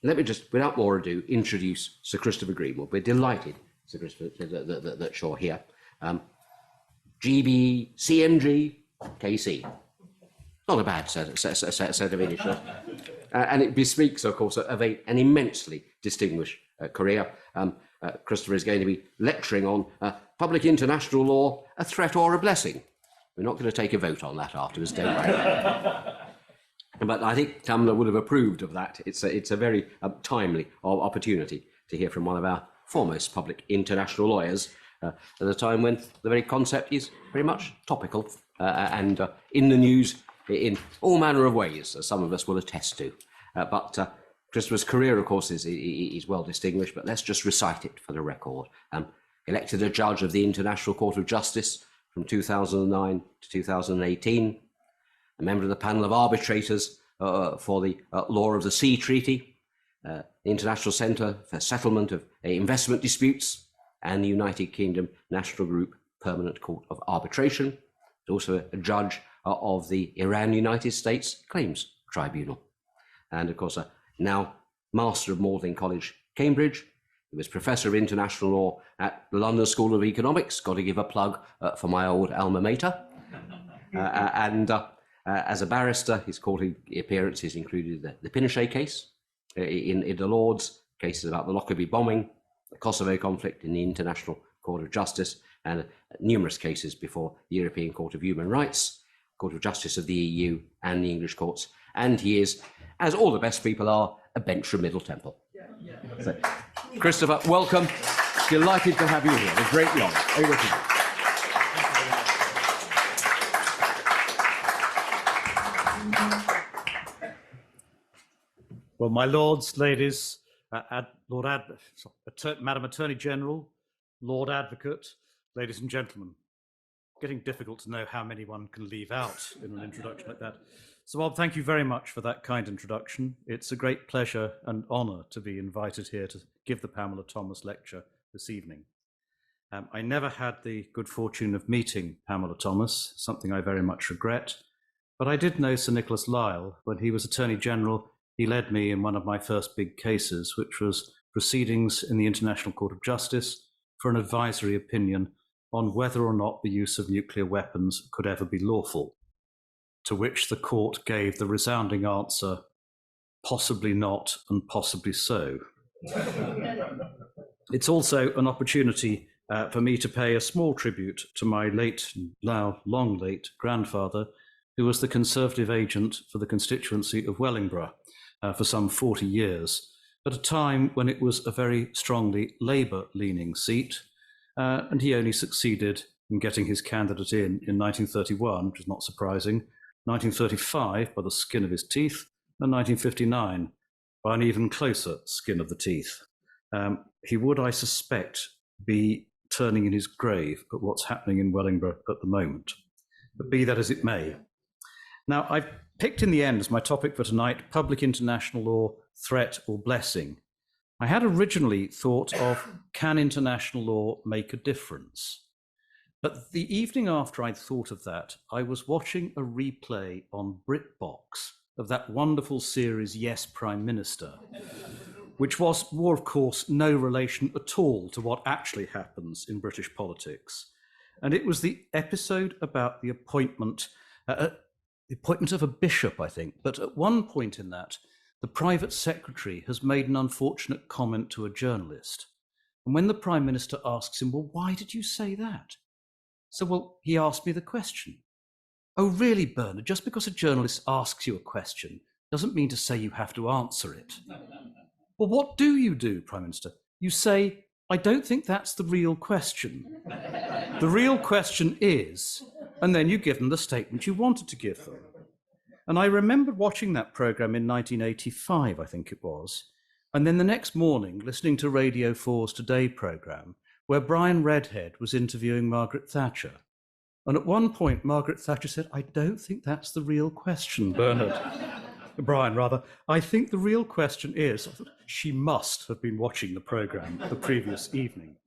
let me just, without more ado, introduce Sir Christopher Greenwood. We're delighted, Sir Christopher, that you're here. GBE CMG KC. Not a bad set of initials. And it bespeaks, of course, of an immensely distinguished career. Christopher is going to be lecturing on public international law, a threat or a blessing. We're not going to take a vote on that afterwards, don't worry. But I think Pamela would have approved of that. It's a very timely opportunity to hear from one of our foremost public international lawyers at a time when the very concept is very much topical and in the news in all manner of ways, as some of us will attest to. But Christopher's career, of course, is well distinguished, but let's just recite it for the record. Elected a judge of the International Court of Justice from 2009 to 2018, a member of the panel of arbitrators for the Law of the Sea Treaty, the International Centre for Settlement of Investment Disputes, and the United Kingdom National Group Permanent Court of Arbitration. He's also a judge of the Iran-United States Claims Tribunal. And of course, now Master of Magdalen College, Cambridge. He was Professor of International Law at the London School of Economics. Got to give a plug for my old alma mater. As a barrister, his court appearances included the Pinochet case in the Lords, cases about the Lockerbie bombing, the Kosovo conflict in the International Court of Justice, and numerous cases before the European Court of Human Rights, Court of Justice of the EU, and the English courts. And he is, as all the best people are, a bench from Middle Temple. So, Christopher, welcome. Delighted to have you here. A great honour. Over to you. Well, my lords, ladies, Madam Attorney General, Lord Advocate, ladies and gentlemen, getting difficult to know how many one can leave out in an introduction like that. So, Bob, thank you very much for that kind introduction. It's a great pleasure and honour to be invited here to give the Pamela Thomas Lecture this evening. I never had the good fortune of meeting Pamela Thomas, something I very much regret, but I did know Sir Nicholas Lisle. When he was Attorney General, he led me in one of my first big cases, which was proceedings in the International Court of Justice for an advisory opinion on whether or not the use of nuclear weapons could ever be lawful, to which the court gave the resounding answer, possibly not and possibly so. It's also an opportunity for me to pay a small tribute to my late, now long late, grandfather, who was the Conservative agent for the constituency of Wellingborough for some 40 years, at a time when it was a very strongly Labour-leaning seat, and he only succeeded in getting his candidate in 1931, which is not surprising, 1935 by the skin of his teeth, and 1959 by an even closer skin of the teeth. He would, I suspect, be turning in his grave at what's happening in Wellingborough at the moment. But be that as it may. Now, I've picked in the end as my topic for tonight, public international law, threat or blessing. I had originally thought of, can international law make a difference? But the evening after I'd thought of that, I was watching a replay on BritBox of that wonderful series, Yes, Prime Minister, which was more, of course, no relation at all to what actually happens in British politics. And it was the episode about the appointment of a bishop, I think. But at one point in that, the private secretary has made an unfortunate comment to a journalist. And when the Prime Minister asks him, well, why did you say that? So, well, he asked me the question. Oh, really, Bernard? Just because a journalist asks you a question doesn't mean to say you have to answer it. Well, what do you do, Prime Minister? You say, I don't think that's the real question. The real question is, and then you give them the statement you wanted to give them. And I remember watching that programme in 1985, I think it was, and then the next morning listening to Radio 4's Today programme, where Brian Redhead was interviewing Margaret Thatcher. And at one point, Margaret Thatcher said, I don't think that's the real question, Bernard. Brian, rather. I think the real question is, she must have been watching the programme the previous evening.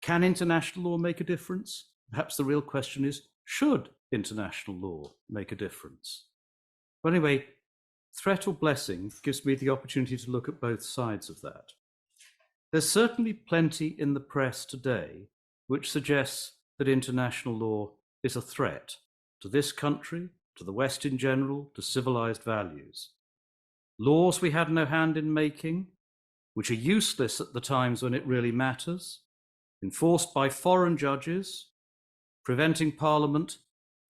Can international law make a difference? Perhaps the real question is, should international law make a difference? But anyway, threat or blessing gives me the opportunity to look at both sides of that. There's certainly plenty in the press today which suggests that international law is a threat to this country, to the West in general, to civilized values. Laws we had no hand in making, which are useless at the times when it really matters, enforced by foreign judges, preventing Parliament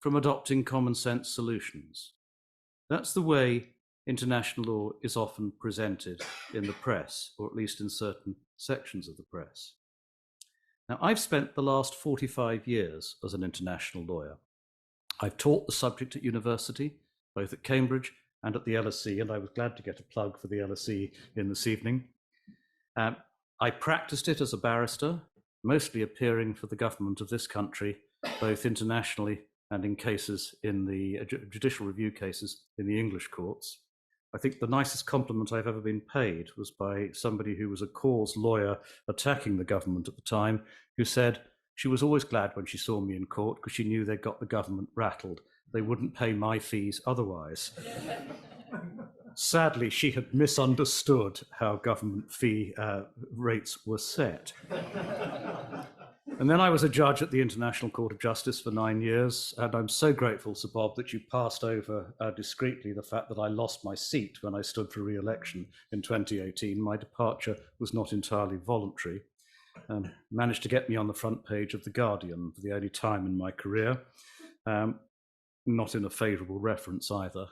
from adopting common sense solutions. That's the way international law is often presented in the press, or at least in certain sections of the press. Now, I've spent the last 45 years as an international lawyer. I've taught the subject at university, both at Cambridge and at the LSE, and I was glad to get a plug for the LSE in this evening. I practiced it as a barrister, mostly appearing for the government of this country, both internationally and in cases in the judicial review cases in the English courts. I think the nicest compliment I've ever been paid was by somebody who was a cause lawyer attacking the government at the time, who said she was always glad when she saw me in court because she knew they'd got the government rattled. They wouldn't pay my fees otherwise. Sadly, she had misunderstood how government fee rates were set. And then I was a judge at the International Court of Justice for 9 years, and I'm so grateful, Sir Bob, that you passed over discreetly the fact that I lost my seat when I stood for re-election in 2018. My departure was not entirely voluntary. Managed to get me on the front page of The Guardian for the only time in my career, not in a favourable reference either.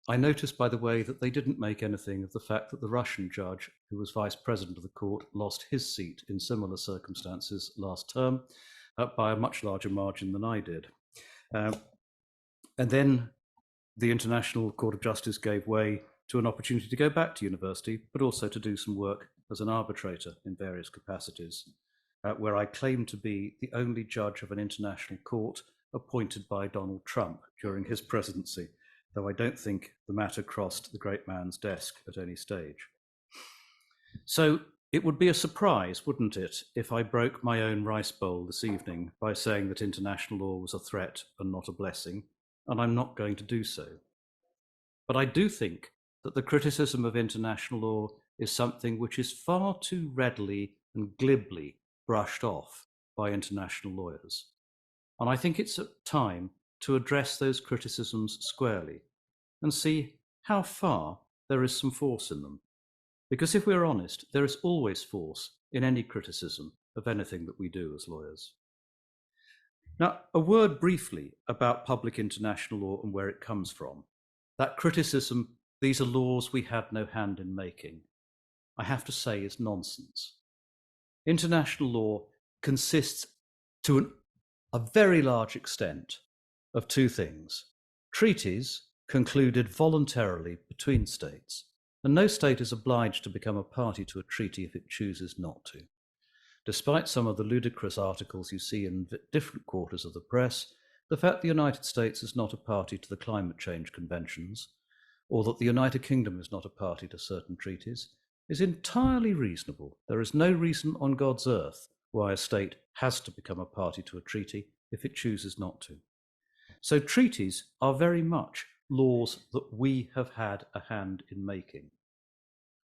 I noticed, by the way, that they didn't make anything of the fact that the Russian judge, who was vice president of the court, lost his seat in similar circumstances last term by a much larger margin than I did. And then the International Court of Justice gave way to an opportunity to go back to university, but also to do some work as an arbitrator in various capacities, where I claim to be the only judge of an international court appointed by Donald Trump during his presidency, though I don't think the matter crossed the great man's desk at any stage. So it would be a surprise, wouldn't it, if I broke my own rice bowl this evening by saying that international law was a threat and not a blessing, and I'm not going to do so. But I do think that the criticism of international law is something which is far too readily and glibly brushed off by international lawyers. And I think it's time to address those criticisms squarely and see how far there is some force in them. Because if we're honest, there is always force in any criticism of anything that we do as lawyers. Now, a word briefly about public international law and where it comes from. That criticism, these are laws we had no hand in making, I have to say is nonsense. International law consists to a very large extent of two things: treaties concluded voluntarily between states, and no state is obliged to become a party to a treaty if it chooses not to. Despite some of the ludicrous articles you see in different quarters of the press, the fact the United States is not a party to the climate change conventions, or that the United Kingdom is not a party to certain treaties, is entirely reasonable. There is no reason on God's earth why a state has to become a party to a treaty if it chooses not to. So treaties are very much laws that we have had a hand in making.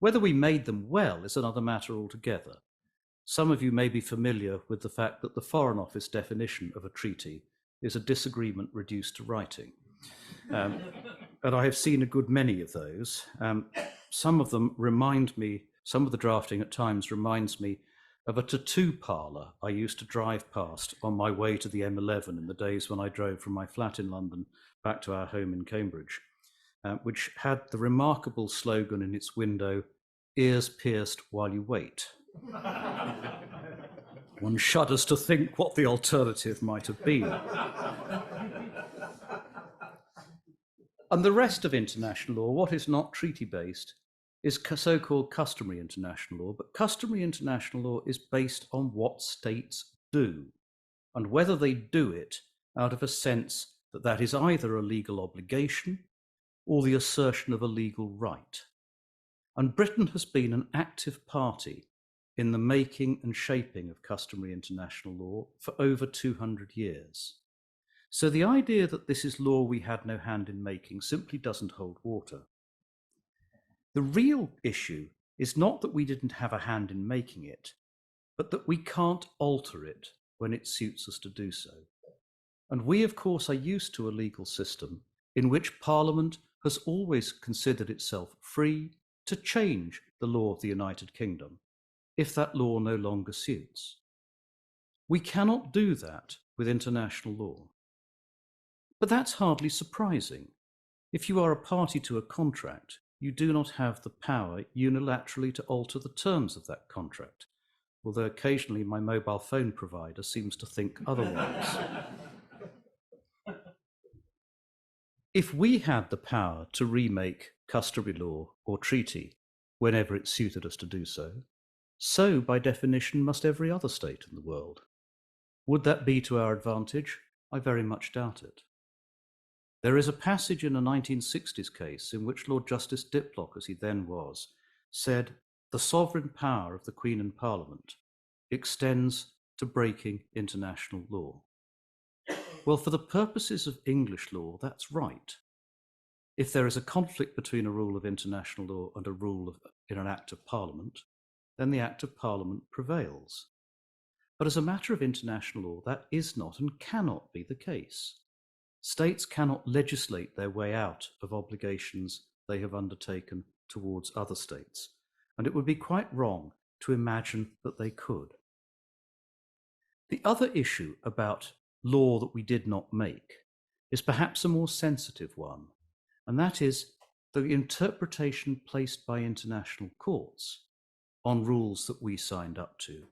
Whether we made them well is another matter altogether. Some of you may be familiar with the fact that the Foreign Office definition of a treaty is a disagreement reduced to writing. And I have seen a good many of those. Some of them remind me, some of the drafting at times reminds me of a tattoo parlour I used to drive past on my way to the M11 in the days when I drove from my flat in London back to our home in Cambridge, which had the remarkable slogan in its window, "Ears pierced while you wait." One shudders to think what the alternative might have been. And the rest of international law, what is not treaty-based, is so-called customary international law, but customary international law is based on what states do, and whether they do it out of a sense that that is either a legal obligation or the assertion of a legal right. And Britain has been an active party in the making and shaping of customary international law for over 200 years. So the idea that this is law we had no hand in making simply doesn't hold water. The real issue is not that we didn't have a hand in making it, but that we can't alter it when it suits us to do so. And we, of course, are used to a legal system in which Parliament has always considered itself free to change the law of the United Kingdom if that law no longer suits. We cannot do that with international law. But that's hardly surprising. If you are a party to a contract, you do not have the power unilaterally to alter the terms of that contract, although occasionally my mobile phone provider seems to think otherwise. If we had the power to remake customary law or treaty whenever it suited us to do so, so by definition must every other state in the world. Would that be to our advantage? I very much doubt it. There is a passage in a 1960s case in which Lord Justice Diplock, as he then was, said, "The sovereign power of the Queen and Parliament extends to breaking international law." Well, for the purposes of English law, that's right. If there is a conflict between a rule of international law and a rule in an Act of Parliament, then the Act of Parliament prevails. But as a matter of international law, that is not and cannot be the case. States cannot legislate their way out of obligations they have undertaken towards other states, and it would be quite wrong to imagine that they could. The other issue about law that we did not make is perhaps a more sensitive one, and that is the interpretation placed by international courts on rules that we signed up to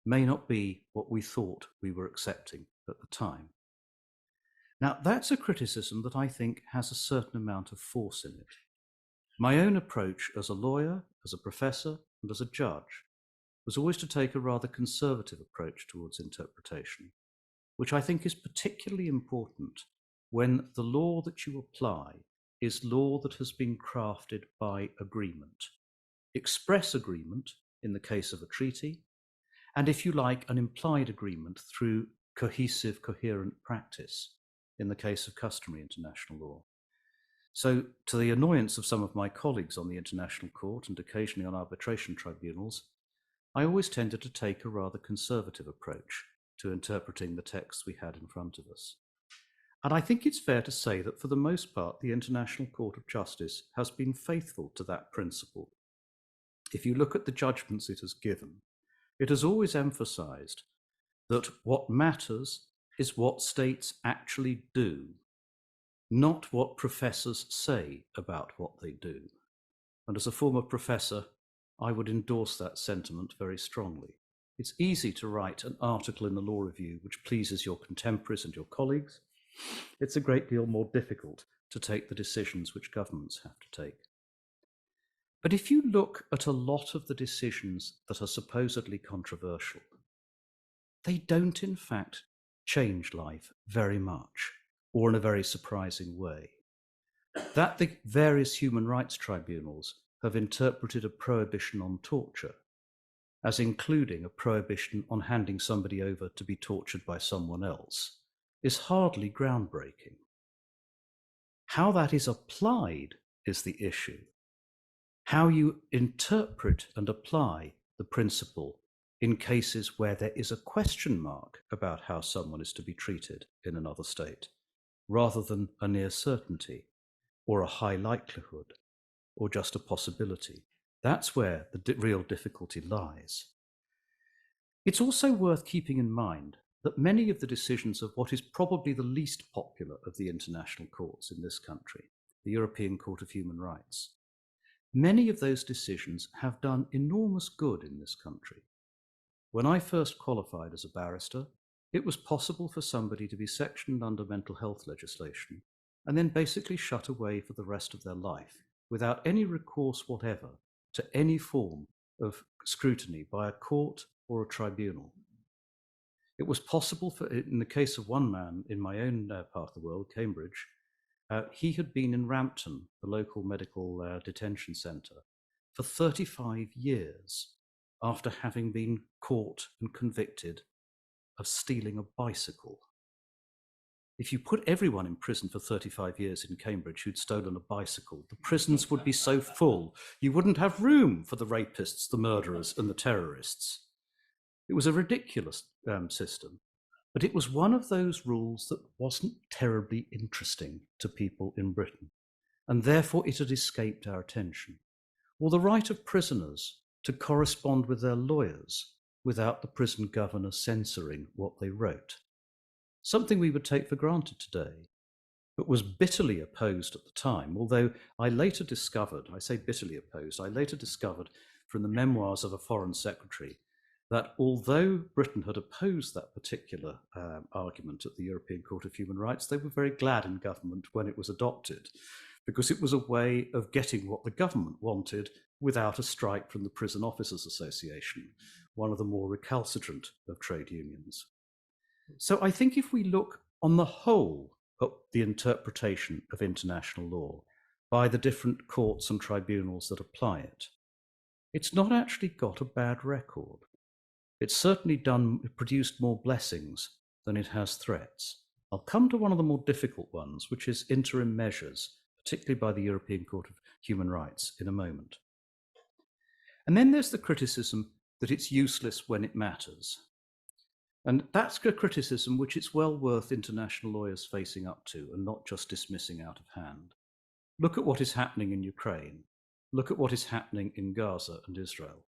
may not be what we thought we were accepting at the time. Now, that's a criticism that I think has a certain amount of force in it. My own approach as a lawyer, as a professor, and as a judge was always to take a rather conservative approach towards interpretation, which I think is particularly important when the law that you apply is law that has been crafted by agreement. Express agreement in the case of a treaty, and if you like, an implied agreement through cohesive, coherent practice in the case of customary international law. So, to the annoyance of some of my colleagues on the International Court and occasionally on arbitration tribunals, I always tended to take a rather conservative approach to interpreting the texts we had in front of us. And I think it's fair to say that for the most part, the International Court of Justice has been faithful to that principle. If you look at the judgments it has given, it has always emphasized that what matters is what states actually do, not what professors say about what they do. And as a former professor, I would endorse that sentiment very strongly. It's easy to write an article in the Law Review which pleases your contemporaries and your colleagues. It's a great deal more difficult to take the decisions which governments have to take. But if you look at a lot of the decisions that are supposedly controversial, they don't in fact change life very much, or in a very surprising way. That the various human rights tribunals have interpreted a prohibition on torture as including a prohibition on handing somebody over to be tortured by someone else is hardly groundbreaking. How that is applied is the issue. How you interpret and apply the principle in cases where there is a question mark about how someone is to be treated in another state, rather than a near certainty, or a high likelihood, or just a possibility. That's where the real difficulty lies. It's also worth keeping in mind that many of the decisions of what is probably the least popular of the international courts in this country, the European Court of Human Rights, many of those decisions have done enormous good in this country. When I first qualified as a barrister, it was possible for somebody to be sectioned under mental health legislation and then basically shut away for the rest of their life without any recourse whatever to any form of scrutiny by a court or a tribunal. It was possible for, in the case of one man in my own part of the world, Cambridge, he had been in Rampton, the local medical detention centre, for 35 years after having been caught and convicted of stealing a bicycle. if you put everyone in prison for 35 years in Cambridge who'd stolen a bicycle, the prisons would be so full, you wouldn't have room for the rapists, the murderers, and the terrorists. It was a ridiculous system, but it was one of those rules that wasn't terribly interesting to people in Britain, and therefore it had escaped our attention. Or the right of prisoners to correspond with their lawyers without the prison governor censoring what they wrote. Something we would take for granted today, but was bitterly opposed at the time, although I later discovered, I say bitterly opposed, I later discovered from the memoirs of a foreign secretary that although Britain had opposed that particular argument at the European Court of Human Rights, they were very glad in government when it was adopted, because it was a way of getting what the government wanted without a strike from the Prison Officers Association, one of the more recalcitrant of trade unions. So I think if we look on the whole at the interpretation of international law by the different courts and tribunals that apply it, it's not actually got a bad record. It's certainly produced more blessings than it has threats. I'll come to one of the more difficult ones, which is interim measures, particularly by the European Court of Human Rights, in a moment. And then there's the criticism that it's useless when it matters. And that's a criticism which it's well worth international lawyers facing up to and not just dismissing out of hand. Look at what is happening in Ukraine. Look at what is happening in Gaza and Israel.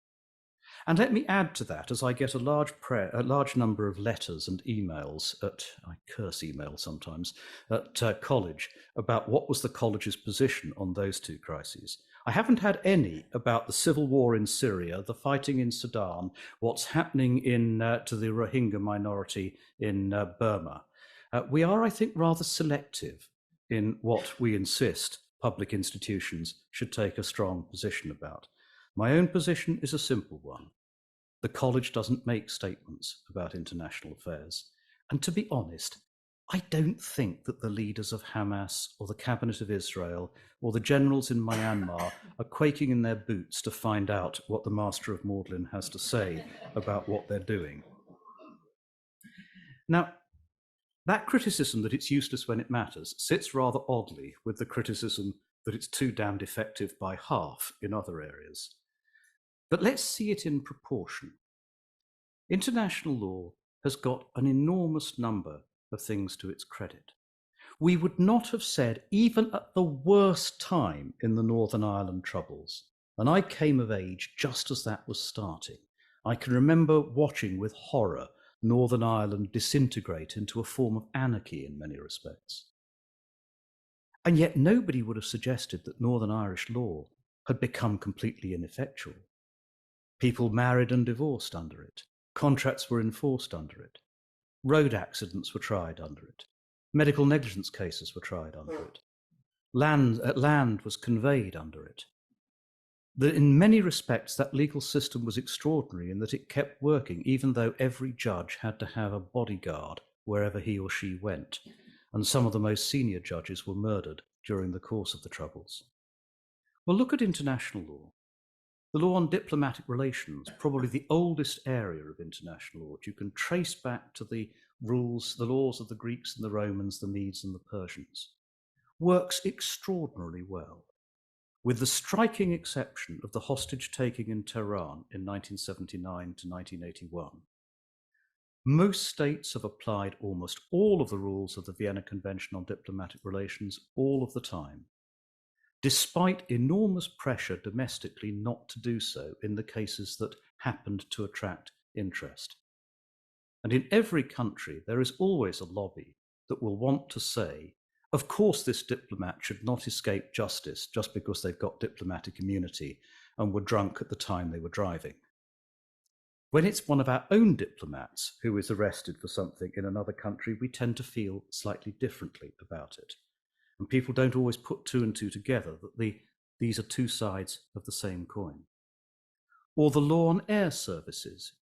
And let me add to that, as I get a large number of letters and emails I curse email sometimes, at college about what was the college's position on those two crises. I haven't had any about the civil war in Syria, the fighting in Sudan, what's happening to the Rohingya minority in Burma. We are, I think, rather selective in what we insist public institutions should take a strong position about. My own position is a simple one. The college doesn't make statements about international affairs. And to be honest, I don't think that the leaders of Hamas or the cabinet of Israel or the generals in Myanmar are quaking in their boots to find out what the Master of Magdalene has to say about what they're doing. Now, that criticism that it's useless when it matters sits rather oddly with the criticism that it's too damned effective by half in other areas. But let's see it in proportion. International law has got an enormous number of things to its credit. We would not have said, even at the worst time in the Northern Ireland Troubles, and I came of age just as that was starting. I can remember watching with horror Northern Ireland disintegrate into a form of anarchy in many respects. And yet nobody would have suggested that Northern Irish law had become completely ineffectual. People married and divorced under it. Contracts were enforced under it. Road accidents were tried under it. Medical negligence cases were tried under it. Land was conveyed under it. In many respects, that legal system was extraordinary in that it kept working, even though every judge had to have a bodyguard wherever he or she went, and some of the most senior judges were murdered during the course of the Troubles. Well, look at international law. The law on diplomatic relations, probably the oldest area of international law, you can trace back to the laws of the Greeks and the Romans, the Medes and the Persians, works extraordinarily well, with the striking exception of the hostage-taking in Tehran in 1979 to 1981. Most states have applied almost all of the rules of the Vienna Convention on Diplomatic Relations all of the time, despite enormous pressure domestically not to do so in the cases that happened to attract interest. And in every country, there is always a lobby that will want to say, of course this diplomat should not escape justice just because they've got diplomatic immunity and were drunk at the time they were driving. When it's one of our own diplomats who is arrested for something in another country, we tend to feel slightly differently about it. And people don't always put two and two together, that these are two sides of the same coin. Or the law on air services.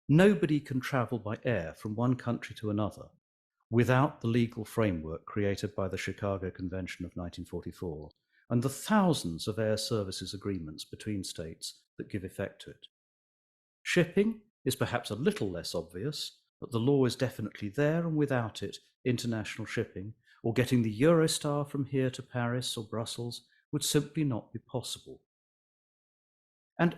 Nobody can travel by air from one country to another without the legal framework created by the Chicago Convention of 1944 and the thousands of air services agreements between states that give effect to it. Shipping is perhaps a little less obvious, But the law is definitely there, and without it, international shipping, or getting the Eurostar from here to Paris or Brussels, would simply not be possible. And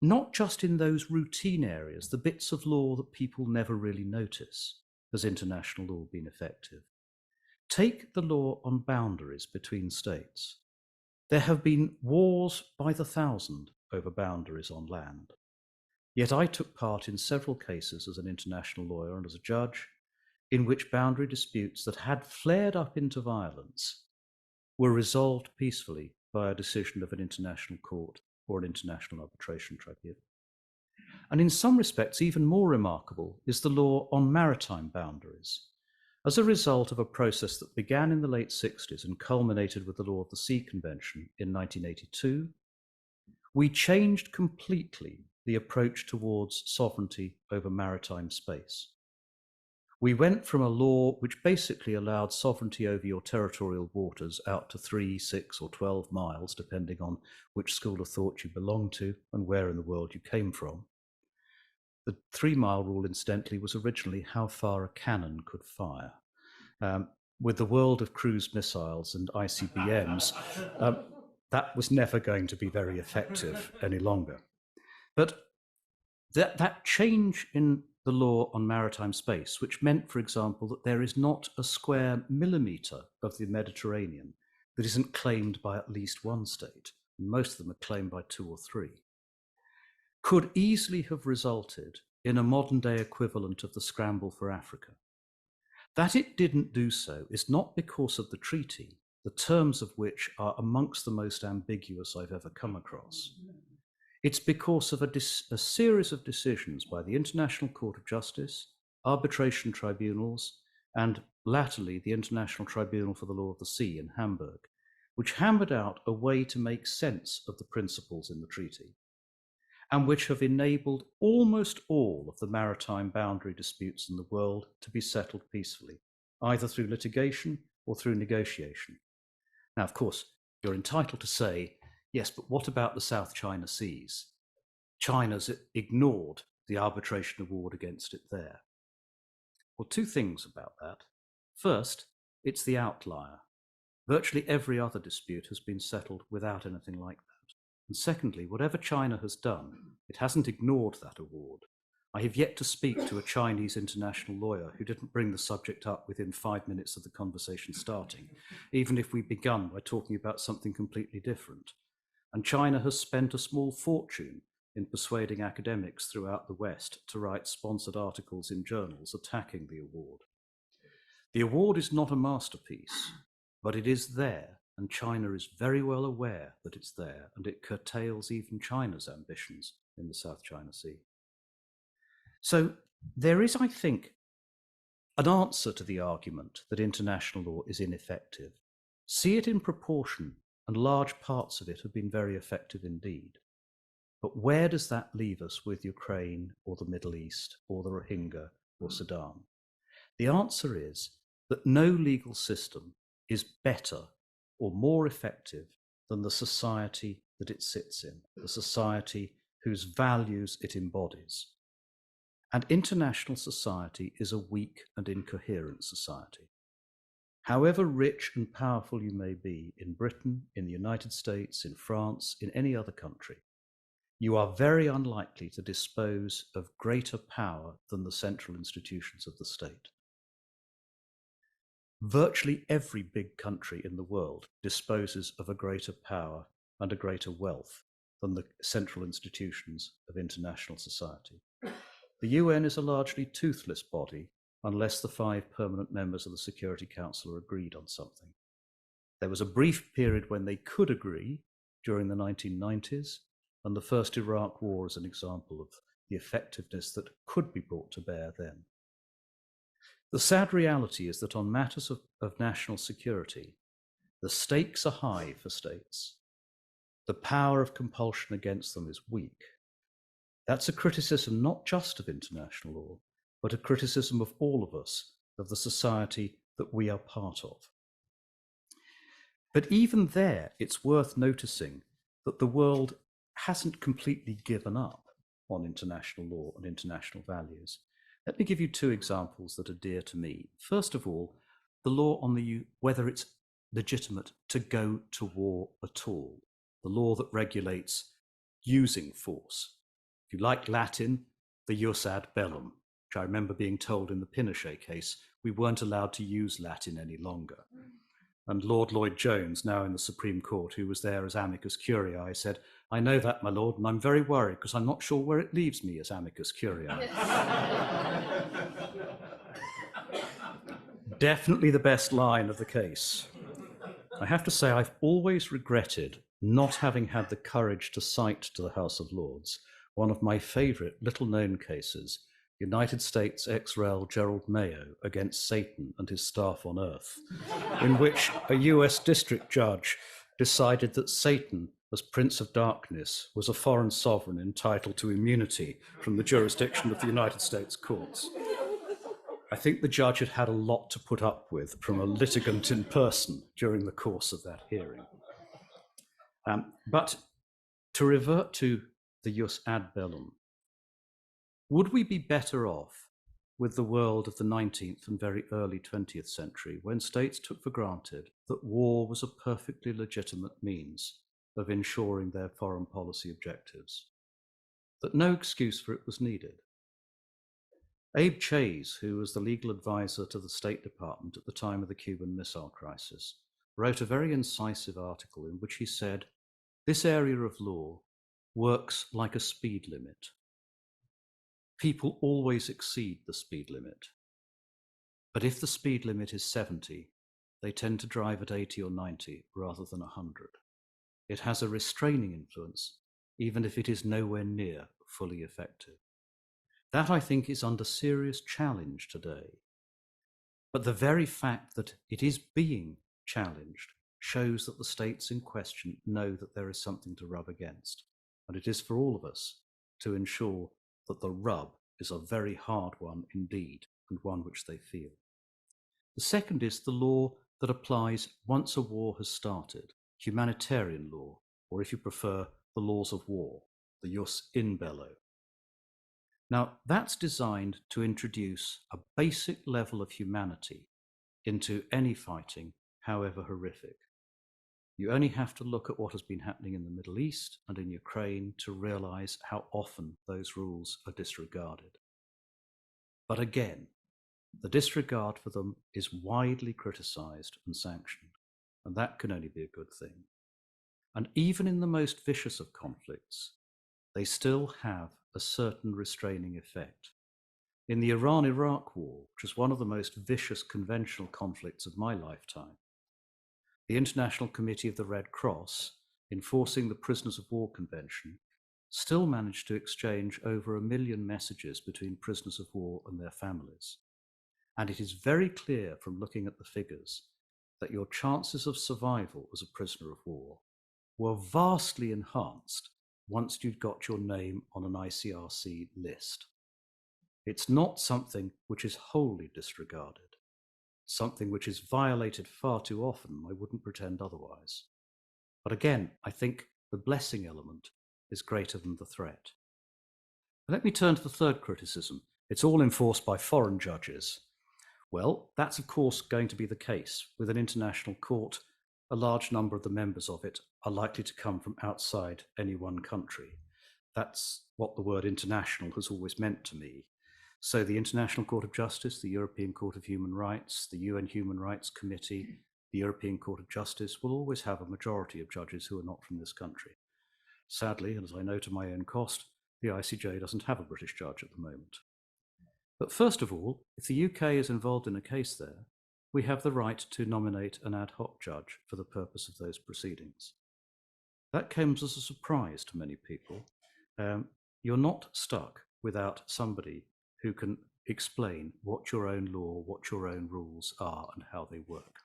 not just in those routine areas, the bits of law that people never really notice, has international law been effective. Take the law on boundaries between states. There have been wars by the thousand over boundaries on land. Yet I took part in several cases as an international lawyer and as a judge in which boundary disputes that had flared up into violence were resolved peacefully by a decision of an international court or an international arbitration tribunal. And in some respects, even more remarkable is the law on maritime boundaries. As a result of a process that began in the late 60s and culminated with the Law of the Sea Convention in 1982, we changed completely the approach towards sovereignty over maritime space. We went from a law which basically allowed sovereignty over your territorial waters out to 3, 6, or 12 miles, depending on which school of thought you belonged to and where in the world you came from. The 3-mile rule, incidentally, was originally how far a cannon could fire. With the world of cruise missiles and ICBMs, that was never going to be very effective any longer. But that change in the law on maritime space, which meant, for example, that there is not a square millimetre of the Mediterranean that isn't claimed by at least one state, and most of them are claimed by 2 or 3, could easily have resulted in a modern-day equivalent of the scramble for Africa. That it didn't do so is not because of the treaty, the terms of which are amongst the most ambiguous I've ever come across. It's because of a series of decisions by the International Court of Justice, arbitration tribunals, and latterly the International Tribunal for the Law of the Sea in Hamburg, which hammered out a way to make sense of the principles in the treaty, and which have enabled almost all of the maritime boundary disputes in the world to be settled peacefully, either through litigation or through negotiation. Now, of course, you're entitled to say, yes, but what about the South China Seas? China's ignored the arbitration award against it there. Well, 2 things about that. First, it's the outlier. Virtually every other dispute has been settled without anything like that. And secondly, whatever China has done, it hasn't ignored that award. I have yet to speak to a Chinese international lawyer who didn't bring the subject up within 5 minutes of the conversation starting, even if we begun by talking about something completely different. And China has spent a small fortune in persuading academics throughout the West to write sponsored articles in journals attacking the award. The award is not a masterpiece, but it is there, and China is very well aware that it's there, and it curtails even China's ambitions in the South China Sea. So there is, I think, an answer to the argument that international law is ineffective. See it in proportion, and large parts of it have been very effective indeed. But where does that leave us with Ukraine or the Middle East or the Rohingya or Sudan? The answer is that no legal system is better or more effective than the society that it sits in, the society whose values it embodies. And international society is a weak and incoherent society. However rich and powerful you may be in Britain, in the United States, in France, in any other country, you are very unlikely to dispose of greater power than the central institutions of the state. Virtually every big country in the world disposes of a greater power and a greater wealth than the central institutions of international society. The UN is a largely toothless body unless the 5 permanent members of the Security Council are agreed on something. There was a brief period when they could agree during the 1990s, and the first Iraq War is an example of the effectiveness that could be brought to bear then. The sad reality is that on matters of national security, the stakes are high for states. The power of compulsion against them is weak. That's a criticism not just of international law, but a criticism of all of us, of the society that we are part of. But even there, it's worth noticing that the world hasn't completely given up on international law and international values. Let me give you two examples that are dear to me. First of all, the law on whether it's legitimate to go to war at all, the law that regulates using force. If you like Latin, the jus ad bellum, which I remember being told in the Pinochet case, we weren't allowed to use Latin any longer. And Lord Lloyd Jones, now in the Supreme Court, who was there as amicus curiae, said, "I know that, my lord, and I'm very worried because I'm not sure where it leaves me as amicus curiae." Definitely the best line of the case. I have to say, I've always regretted not having had the courage to cite to the House of Lords one of my favourite little-known cases, United States ex-rel Gerald Mayo against Satan and his staff on Earth, in which a US district judge decided that Satan, as Prince of Darkness, was a foreign sovereign entitled to immunity from the jurisdiction of the United States courts. I think the judge had had a lot to put up with from a litigant in person during the course of that hearing. But to revert to the jus ad bellum, would we be better off with the world of the 19th and very early 20th century when states took for granted that war was a perfectly legitimate means of ensuring their foreign policy objectives, that no excuse for it was needed? Abe Chase, who was the legal advisor to the State Department at the time of the Cuban Missile Crisis, wrote a very incisive article in which he said, "This area of law works like a speed limit. People always exceed the speed limit. But if the speed limit is 70, they tend to drive at 80 or 90 rather than 100. It has a restraining influence, even if it is nowhere near fully effective." That, I think, is under serious challenge today. But the very fact that it is being challenged shows that the states in question know that there is something to rub against. And it is for all of us to ensure that the rub is a very hard one indeed, and one which they feel. The second is the law that applies once a war has started, humanitarian law, or if you prefer, the laws of war, the jus in bello. Now, that's designed to introduce a basic level of humanity into any fighting, however horrific. You only have to look at what has been happening in the Middle East and in Ukraine to realize how often those rules are disregarded. But again, the disregard for them is widely criticized and sanctioned, and that can only be a good thing. And even in the most vicious of conflicts, they still have a certain restraining effect. In the Iran-Iraq War, which was one of the most vicious conventional conflicts of my lifetime, the International Committee of the Red Cross, enforcing the Prisoners of War Convention, still managed to exchange over 1 million messages between prisoners of war and their families. And it is very clear from looking at the figures that your chances of survival as a prisoner of war were vastly enhanced once you'd got your name on an ICRC list. It's not something which is wholly disregarded, something which is violated far too often. I wouldn't pretend otherwise. But again, I think the blessing element is greater than the threat. Let me turn to the third criticism. It's all enforced by foreign judges. Well, that's of course going to be the case. With an international court, a large number of the members of it are likely to come from outside any one country. That's what the word international has always meant to me. So the International Court of Justice, the European Court of Human Rights, the UN Human Rights Committee, the European Court of Justice will always have a majority of judges who are not from this country. Sadly, and as I know to my own cost, the ICJ doesn't have a British judge at the moment. But first of all, if the UK is involved in a case there, we have the right to nominate an ad hoc judge for the purpose of those proceedings. That comes as a surprise to many people. You're not stuck without somebody who can explain what your own law, what your own rules are and how they work.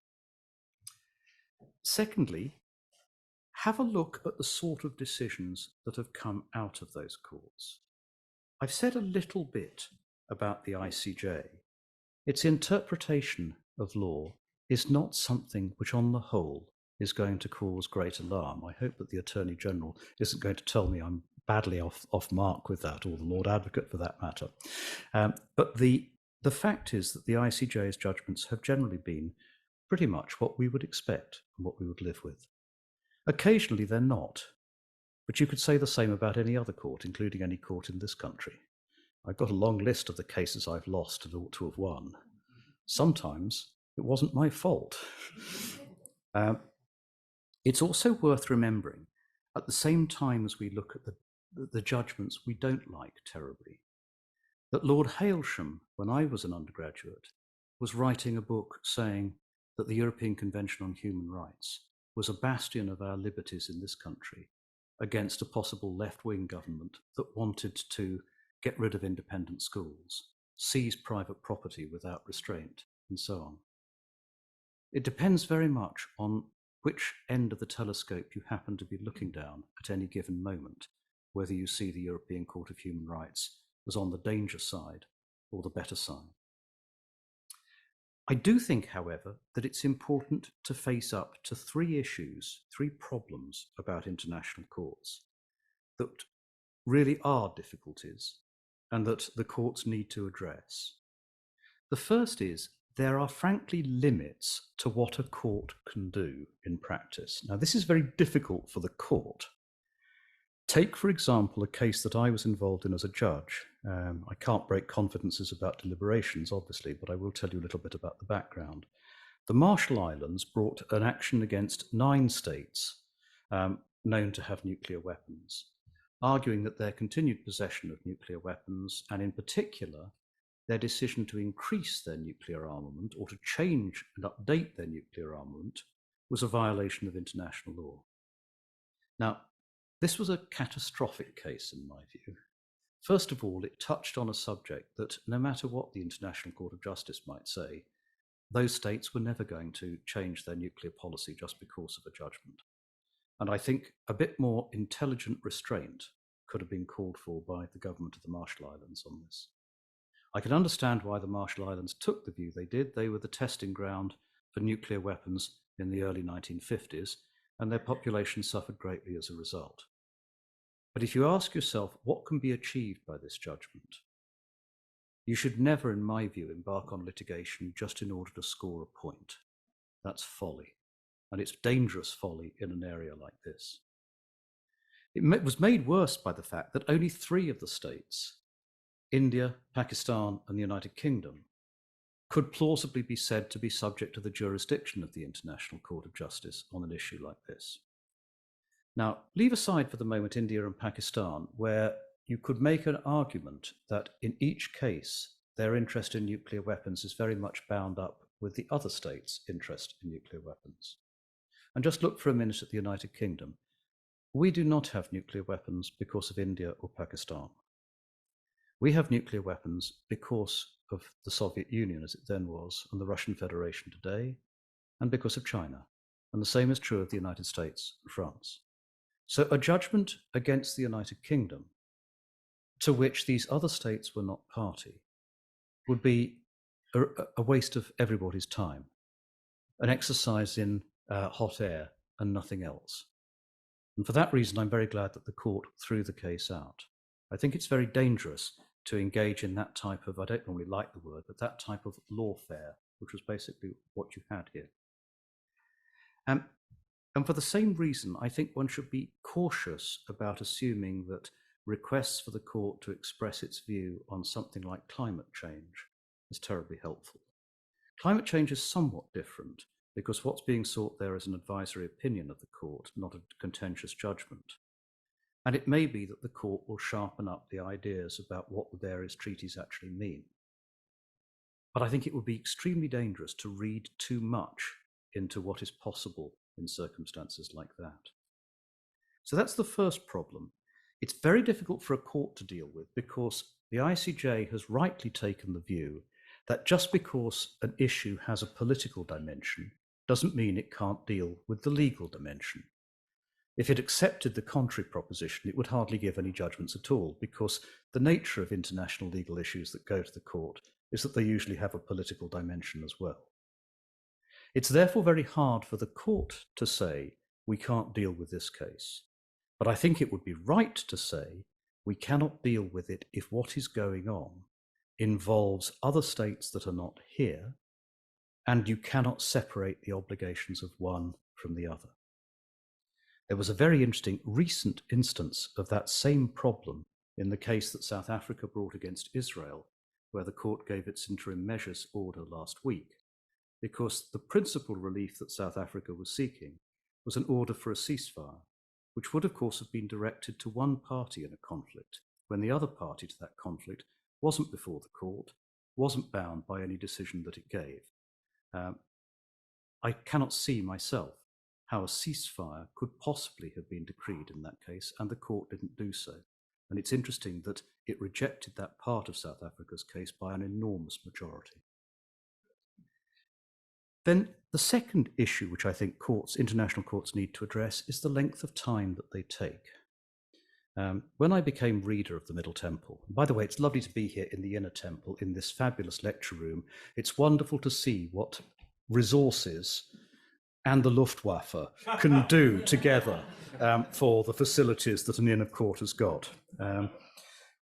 Secondly, have a look at the sort of decisions that have come out of those courts. I've said a little bit about the ICJ. Its interpretation of law is not something which on the whole is going to cause great alarm. I hope that the Attorney General isn't going to tell me I'm badly off mark with that, or the Lord Advocate for that matter. But the fact is that the ICJ's judgments have generally been pretty much what we would expect and what we would live with. Occasionally they're not, but you could say the same about any other court, including any court in this country. I've got a long list of the cases I've lost and ought to have won. Sometimes it wasn't my fault. It's also worth remembering, at the same time as we look at the judgments we don't like terribly, that Lord Hailsham, when I was an undergraduate, was writing a book saying that the European Convention on Human Rights was a bastion of our liberties in this country against a possible left-wing government that wanted to get rid of independent schools, seize private property without restraint, and so on. It depends very much on which end of the telescope you happen to be looking down at any given moment, whether you see the European Court of Human Rights as on the danger side or the better side. I do think, however, that it's important to face up to three problems about international courts that really are difficulties and that the courts need to address. The first is there are frankly limits to what a court can do in practice. Now, this is very difficult for the court. Take, for example, a case that I was involved in as a judge. I can't break confidences about deliberations, obviously, but I will tell you a little bit about the background. The Marshall Islands brought an action against 9 states known to have nuclear weapons, arguing that their continued possession of nuclear weapons, and in particular, their decision to increase their nuclear armament or to change and update their nuclear armament, was a violation of international law. Now, this was a catastrophic case in my view. First of all, it touched on a subject that no matter what the International Court of Justice might say, those states were never going to change their nuclear policy just because of a judgment. And I think a bit more intelligent restraint could have been called for by the government of the Marshall Islands on this. I can understand why the Marshall Islands took the view they did. They were the testing ground for nuclear weapons in the early 1950s, and their population suffered greatly as a result. But if you ask yourself what can be achieved by this judgment, you should never, in my view, embark on litigation just in order to score a point. That's folly, and it's dangerous folly in an area like this. It was made worse by the fact that only 3 of the states, India, Pakistan, and the United Kingdom, could plausibly be said to be subject to the jurisdiction of the International Court of Justice on an issue like this. Now, leave aside for the moment India and Pakistan, where you could make an argument that in each case, their interest in nuclear weapons is very much bound up with the other states' interest in nuclear weapons. And just look for a minute at the United Kingdom. We do not have nuclear weapons because of India or Pakistan. We have nuclear weapons because of the Soviet Union as it then was, and the Russian Federation today, and because of China. And the same is true of the United States and France. So a judgment against the United Kingdom, to which these other states were not party, would be a waste of everybody's time, an exercise in hot air and nothing else. And for that reason, I'm very glad that the court threw the case out. I think it's very dangerous to engage in that type of, I don't normally like the word, but that type of lawfare, which was basically what you had here. And for the same reason, I think one should be cautious about assuming that requests for the court to express its view on something like climate change is terribly helpful. Climate change is somewhat different because what's being sought there is an advisory opinion of the court, not a contentious judgment. And it may be that the court will sharpen up the ideas about what the various treaties actually mean. But I think it would be extremely dangerous to read too much into what is possible in circumstances like that. So that's the first problem. It's very difficult for a court to deal with because the ICJ has rightly taken the view that just because an issue has a political dimension doesn't mean it can't deal with the legal dimension. If it accepted the contrary proposition, it would hardly give any judgments at all, because the nature of international legal issues that go to the court is that they usually have a political dimension as well. It's therefore very hard for the court to say, we can't deal with this case. But I think it would be right to say we cannot deal with it if what is going on involves other states that are not here, and you cannot separate the obligations of one from the other. There was a very interesting recent instance of that same problem in the case that South Africa brought against Israel, where the court gave its interim measures order last week, because the principal relief that South Africa was seeking was an order for a ceasefire, which would of course have been directed to one party in a conflict, when the other party to that conflict wasn't before the court, wasn't bound by any decision that it gave. I cannot see myself how a ceasefire could possibly have been decreed in that case, and the court didn't do so. And it's interesting that it rejected that part of South Africa's case by an enormous majority. Then the second issue which I think international courts need to address is the length of time that they take. When I became reader of the Middle Temple, and by the way, it's lovely to be here in the Inner Temple in this fabulous lecture room. It's wonderful to see what resources and the Luftwaffe can do together for the facilities that an Inner Court has got.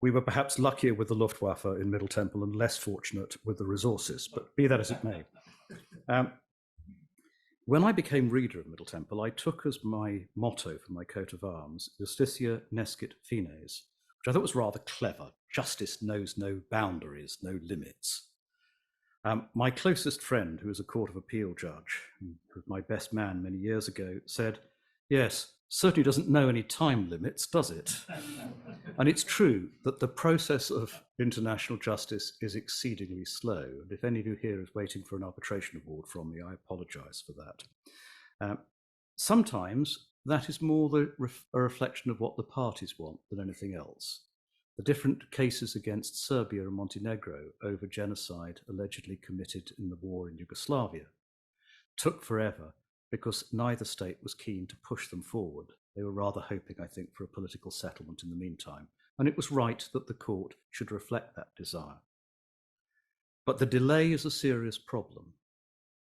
We were perhaps luckier with the Luftwaffe in Middle Temple and less fortunate with the resources, but be that as it may. When I became reader of Middle Temple, I took as my motto for my coat of arms, Justitia nescit fines, which I thought was rather clever. Justice knows no boundaries, no limits. My closest friend, who was a Court of Appeal judge, who was my best man many years ago, said, yes, certainly doesn't know any time limits, does it? And it's true that the process of international justice is exceedingly slow. And if any of you here is waiting for an arbitration award from me, I apologize for that. Sometimes that is more a reflection of what the parties want than anything else. The different cases against Serbia and Montenegro over genocide allegedly committed in the war in Yugoslavia took forever because neither state was keen to push them forward. They were rather hoping, I think, for a political settlement in the meantime. And it was right that the court should reflect that desire. But the delay is a serious problem.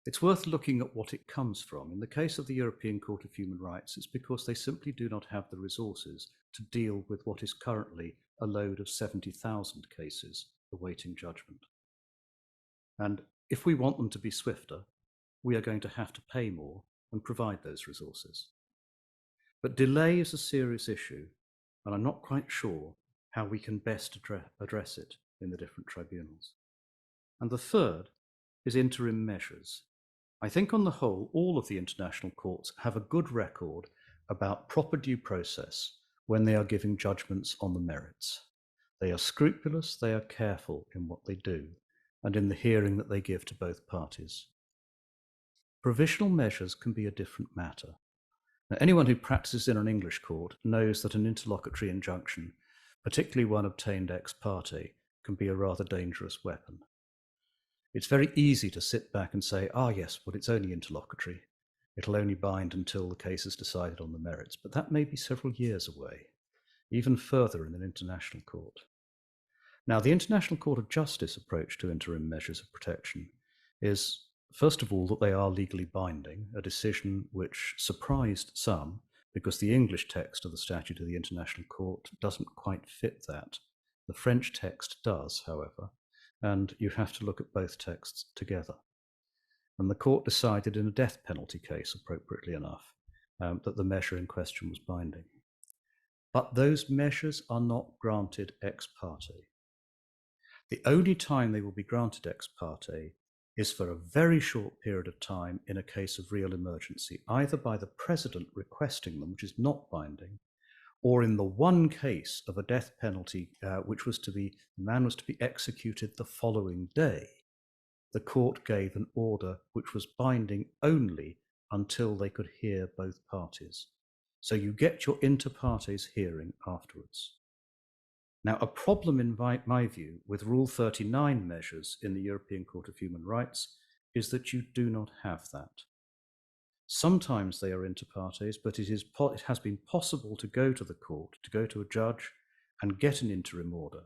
It's worth looking at what it comes from. In the case of the European Court of Human Rights, it's because they simply do not have the resources to deal with what is currently a load of 70,000 cases awaiting judgment. And if we want them to be swifter, we are going to have to pay more and provide those resources. But delay is a serious issue, and I'm not quite sure how we can best address it in the different tribunals. And the third is interim measures. I think on the whole, all of the international courts have a good record about proper due process when they are giving judgments on the merits. They are scrupulous, they are careful in what they do, and in the hearing that they give to both parties. Provisional measures can be a different matter. Now, anyone who practices in an English court knows that an interlocutory injunction, particularly one obtained ex parte, can be a rather dangerous weapon. It's very easy to sit back and say, yes, well, it's only interlocutory. It'll only bind until the case is decided on the merits, but that may be several years away, even further in an international court. Now, the International Court of Justice approach to interim measures of protection is, first of all, that they are legally binding, a decision which surprised some because the English text of the Statute of the International Court doesn't quite fit that. The French text does, however, and you have to look at both texts together. And the court decided in a death penalty case, appropriately enough, that the measure in question was binding. But those measures are not granted ex parte. The only time they will be granted ex parte is for a very short period of time in a case of real emergency, either by the president requesting them, which is not binding, or in the one case of a death penalty, the man was to be executed the following day. The court gave an order which was binding only until they could hear both parties. So you get your inter partes hearing afterwards. Now, a problem in my view with Rule 39 measures in the European Court of Human Rights is that you do not have that. Sometimes they are inter partes, but it has been possible to go to the court, to go to a judge and get an interim order,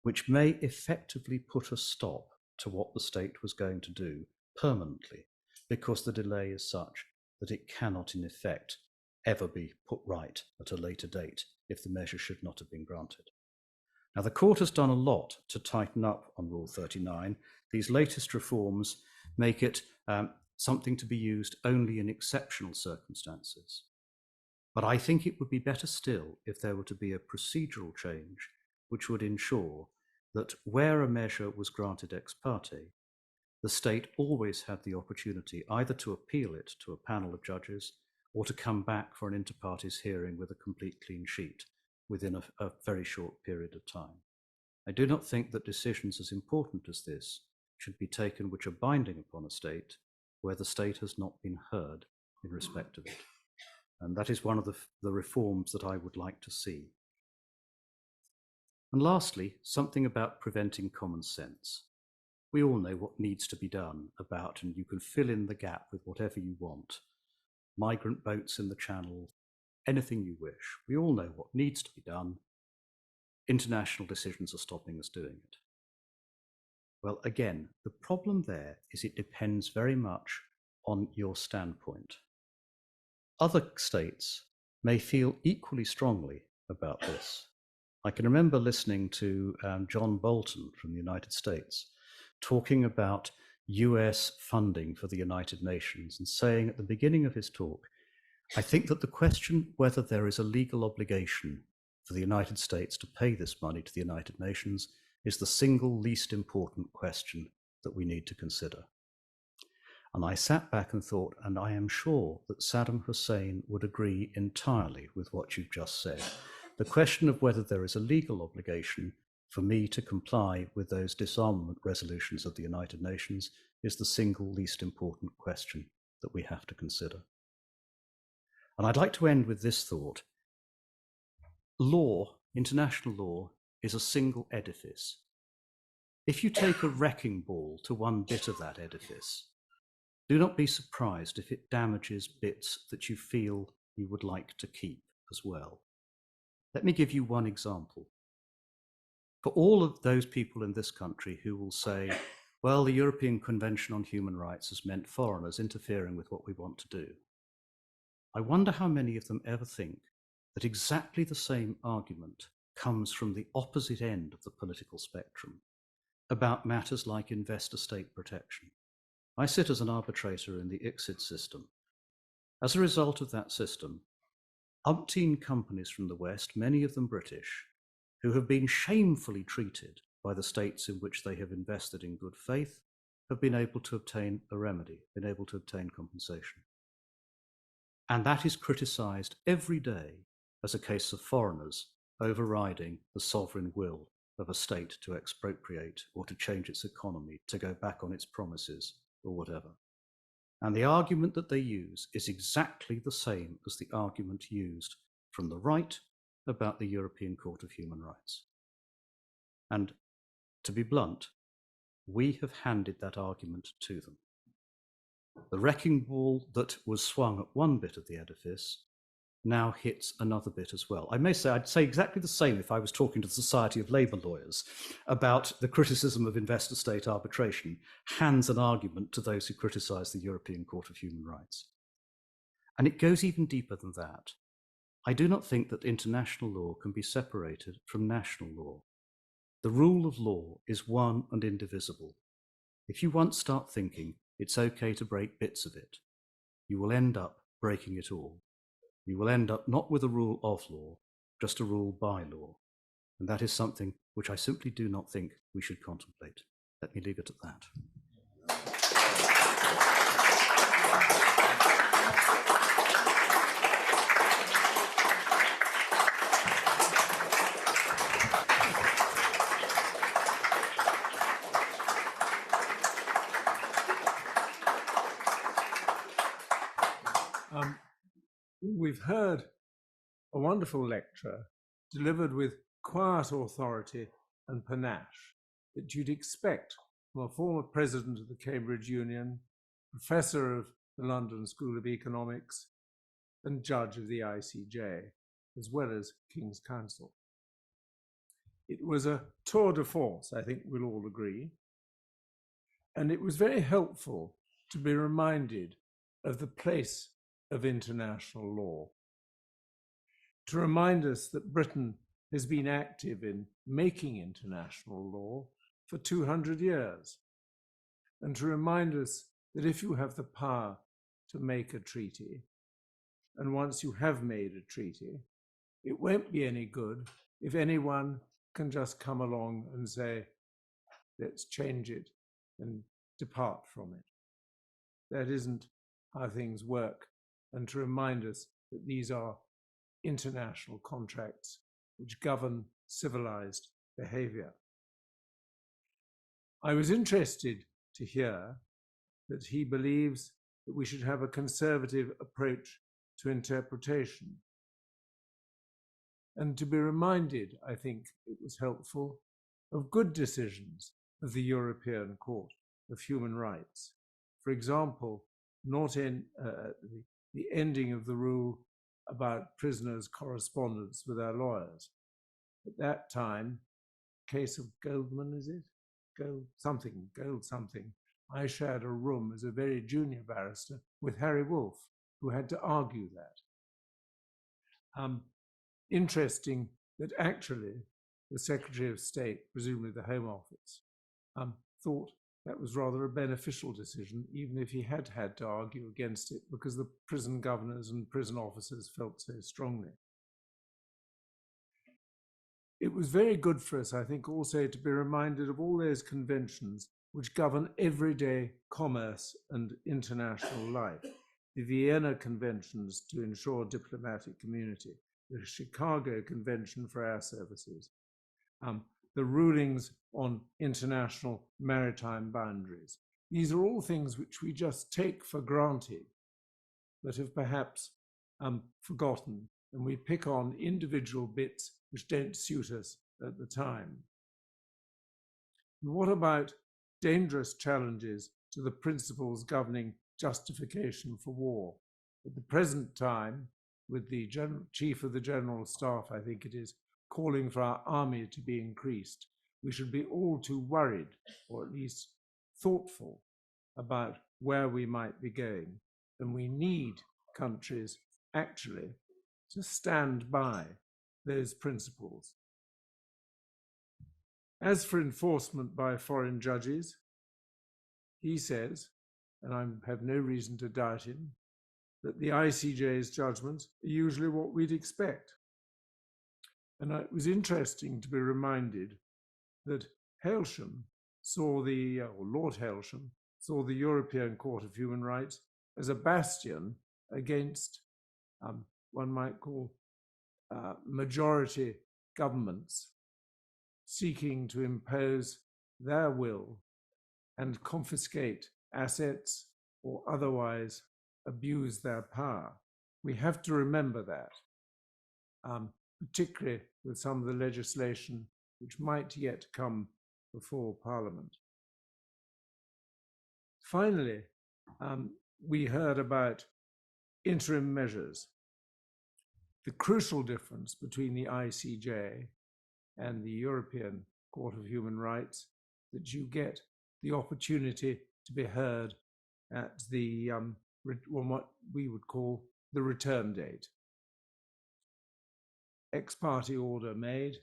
which may effectively put a stop to what the state was going to do permanently, because the delay is such that it cannot in effect ever be put right at a later date if the measure should not have been granted. Now, the court has done a lot to tighten up on Rule 39. These latest reforms make it something to be used only in exceptional circumstances. But I think it would be better still if there were to be a procedural change which would ensure that where a measure was granted ex parte, the state always had the opportunity either to appeal it to a panel of judges or to come back for an inter partes hearing with a complete clean sheet within a very short period of time. I do not think that decisions as important as this should be taken which are binding upon a state where the state has not been heard in respect of it. And that is one of the reforms that I would like to see. And lastly, something about preventing common sense. We all know what needs to be done about, and you can fill in the gap with whatever you want. Migrant boats in the Channel, anything you wish. We all know what needs to be done. International decisions are stopping us doing it. Well, again, the problem there is it depends very much on your standpoint. Other states may feel equally strongly about this. I can remember listening to John Bolton from the United States talking about US funding for the United Nations and saying at the beginning of his talk, I think that the question whether there is a legal obligation for the United States to pay this money to the United Nations is the single least important question that we need to consider. And I sat back and thought, and I am sure that Saddam Hussein would agree entirely with what you've just said. The question of whether there is a legal obligation for me to comply with those disarmament resolutions of the United Nations is the single least important question that we have to consider. And I'd like to end with this thought. Law, international law, is a single edifice. If you take a wrecking ball to one bit of that edifice, do not be surprised if it damages bits that you feel you would like to keep as well. Let me give you one example. For all of those people in this country who will say, well, the European Convention on Human Rights has meant foreigners interfering with what we want to do. I wonder how many of them ever think that exactly the same argument comes from the opposite end of the political spectrum about matters like investor state protection. I sit as an arbitrator in the ICSID system. As a result of that system, umpteen companies from the West, many of them British, who have been shamefully treated by the states in which they have invested in good faith, have been able to obtain a remedy, been able to obtain compensation. And that is criticised every day as a case of foreigners overriding the sovereign will of a state to expropriate or to change its economy, to go back on its promises or whatever. And the argument that they use is exactly the same as the argument used from the right about the European Court of Human Rights. And to be blunt, we have handed that argument to them. The wrecking ball that was swung at one bit of the edifice now hits another bit as well. I'd say exactly the same if I was talking to the Society of Labour Lawyers about the criticism of investor state arbitration, hands an argument to those who criticise the European Court of Human Rights. And it goes even deeper than that. I do not think that international law can be separated from national law. The rule of law is one and indivisible. If you once start thinking it's okay to break bits of it, you will end up breaking it all. You will end up not with a rule of law, just a rule by law. And that is something which I simply do not think we should contemplate. Let me leave it at that. We've heard a wonderful lecture delivered with quiet authority and panache that you'd expect from a former president of the Cambridge Union, professor of the London School of Economics, and judge of the ICJ, as well as King's Counsel. It was a tour de force, I think we'll all agree, and it was very helpful to be reminded of the place of international law to remind us that Britain has been active in making international law for 200 years, and to remind us that if you have the power to make a treaty, and once you have made a treaty, it won't be any good if anyone can just come along and say, let's change it and depart from it. That isn't how things work, and to remind us that these are international contracts which govern civilized behavior. I was interested to hear that he believes that we should have a conservative approach to interpretation. And to be reminded, I think it was helpful, of good decisions of the European Court of Human Rights. For example, the ending of the rule about prisoners' correspondence with our lawyers. At that time, case of Goldman, is it? Gold something. I shared a room as a very junior barrister with Harry Wolff, who had to argue that. Interesting that actually the Secretary of State, presumably the Home Office, thought that was rather a beneficial decision, even if he had had to argue against it because the prison governors and prison officers felt so strongly. It was very good for us, I think, also to be reminded of all those conventions which govern everyday commerce and international life. The Vienna Conventions to ensure diplomatic community, the Chicago Convention for Air Services, the rulings on international maritime boundaries. These are all things which we just take for granted, but have perhaps forgotten, and we pick on individual bits which don't suit us at the time. And what about dangerous challenges to the principles governing justification for war? At the present time, with the Chief of the General Staff, I think it is, calling for our army to be increased, we should be all too worried, or at least thoughtful, about where we might be going. And we need countries, actually, to stand by those principles. As for enforcement by foreign judges, he says, and I have no reason to doubt him, that the ICJ's judgments are usually what we'd expect. And it was interesting to be reminded that Hailsham saw Lord Hailsham saw the European Court of Human Rights as a bastion against, one might call, majority governments seeking to impose their will and confiscate assets or otherwise abuse their power. We have to remember that, particularly with some of the legislation which might yet come before Parliament. Finally, we heard about interim measures. The crucial difference between the ICJ and the European Court of Human Rights, that you get the opportunity to be heard at the what we would call the return date. Ex parte order made,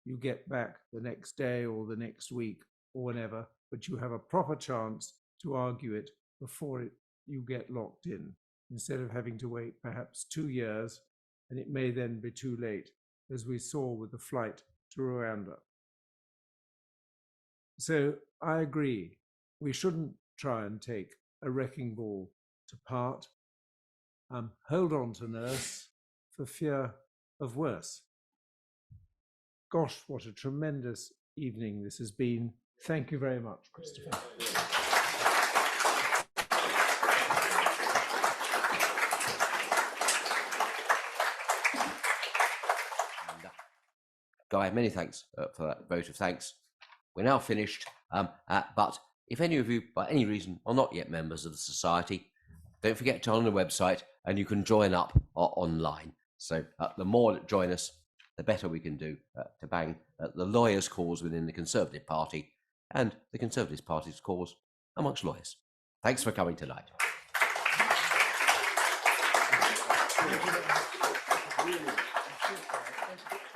you get back the next day or the next week or whenever, but you have a proper chance to argue it before you get locked in, instead of having to wait perhaps 2 years, and it may then be too late, as we saw with the flight to Rwanda. So I agree, we shouldn't try and take a wrecking ball to part. Hold on to nurse for fear of worse. Gosh, what a tremendous evening this has been. Thank you very much, Christopher. Guy, many thanks for that vote of thanks. We're now finished, but if any of you, by any reason, are not yet members of the Society, don't forget to on the website and you can join up online. So the more that join us, the better we can do to bang the lawyers' cause within the Conservative Party and the Conservative Party's cause amongst lawyers. Thanks for coming tonight. Really. Thank you.